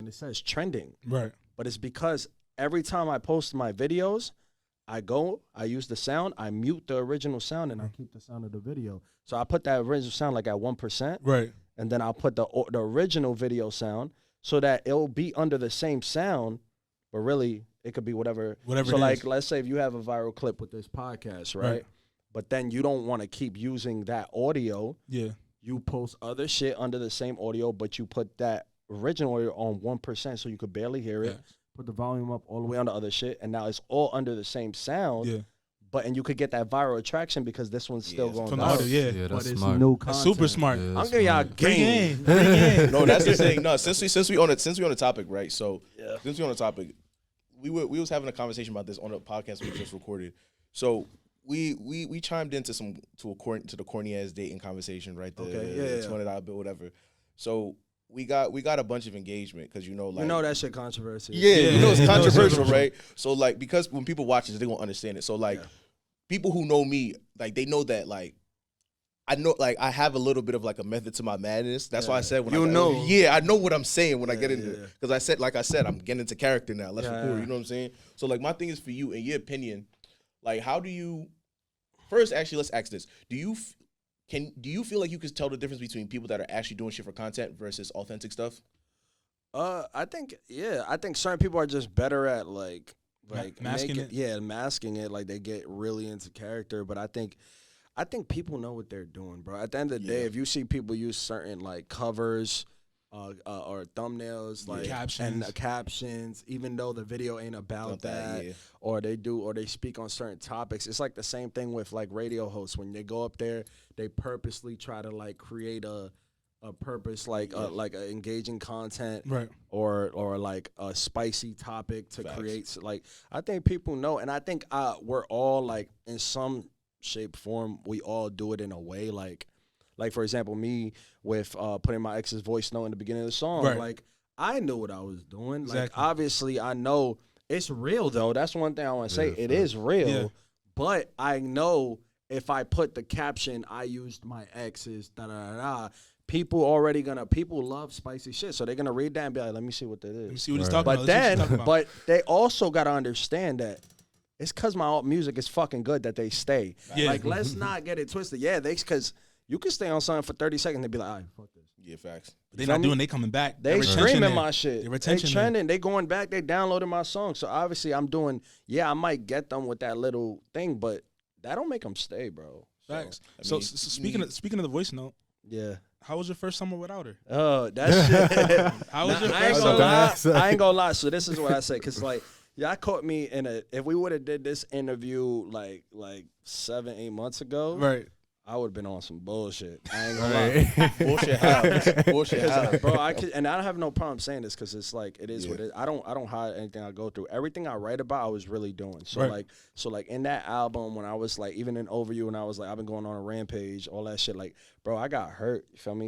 it says trending. Right. But it's because every time I post my videos, I use the sound, I mute the original sound, and I keep the sound of the video. So I put that original sound like at 1%. Right. And then I'll put the original video sound so that it'll be under the same sound, but really it could be whatever. Whatever so it like, is. let's say if you have a viral clip with this podcast, right? But then you don't want to keep using that audio. Yeah. You post other shit under the same audio, but you put that original audio on 1% so you could barely hear it. Yeah. Put the volume up all the way on the other shit, and now it's all under the same sound. Yeah. And you could get that viral attraction because this one's still going From the viral. audio, yeah. Yeah, But that's it's smart. new That's content. super smart. Yeah, I'm that's giving y'all smart. game. No, that's the thing. No, since we on the topic, right? So since we on the topic, we was having a conversation about this on a podcast we just recorded. So we chimed into the corny ass dating conversation, right? The $200 bill, whatever. So we got a bunch of engagement because that shit controversy. Yeah, it's Yeah. controversial, right? So like because when people watch this, they won't understand it. So like people who know me, like they know that like I know like I have a little bit of like a method to my madness. That's why I said when I know what I'm saying when I get into it. Because I said I'm getting into character now. Let's record. You know what I'm saying? So like my thing is for you, in your opinion, like how do you first actually let's ask this. Do you feel like you can tell the difference between people that are actually doing shit for content versus authentic stuff? I think certain people are just better at like masking it. Yeah, masking it. Like they get really into character. But I think people know what they're doing, bro. At the end of the day, if you see people use certain like covers or thumbnails, like captions, even though the video ain't about that, or they speak on certain topics, it's like the same thing with like radio hosts. When they go up there, they purposely try to like create a purpose, like engaging content, right? Or like a spicy topic to create. Like I think people know, and I think we're all like in some shape, form, we all do it in a way, like for example, me with putting my ex's voice note in the beginning of the song, like I knew what I was doing. Exactly. Like obviously I know it's real though. That's one thing I want to say. It is real, but I know if I put the caption, I used my ex's people love spicy shit, so they're gonna read that and be like, let me see what that is. Let me see what he's talking about. But then, but they also gotta understand that it's because my music is fucking good that they stay. Yeah. Like, let's not get it twisted. Yeah, because you can stay on something for 30 seconds and be like, all right, fuck this. Yeah, facts. They're not doing. They coming back. They streaming my shit. They trending. They going back. They downloading my song. So obviously, I'm doing. Yeah, I might get them with that little thing, but that don't make them stay, bro. Facts. So speaking of the voice note. Yeah. How was your first summer without her? Oh, that shit. How was your I ain't first gonna summer? lie. I ain't gonna lie. So this is what I say, because like y'all caught me in if we would have did this interview like 7-8 months ago, Right. I would have been on some bullshit. I ain't gonna lie. Bullshit how? Bullshit how? Bro, I don't have no problem saying this because it's like it is what it is. I don't hide anything I go through. Everything I write about, I was really doing. So like in that album, when I was like even in Over You, when I was like I've been going on a rampage, all that shit. Like, bro, I got hurt. You feel me?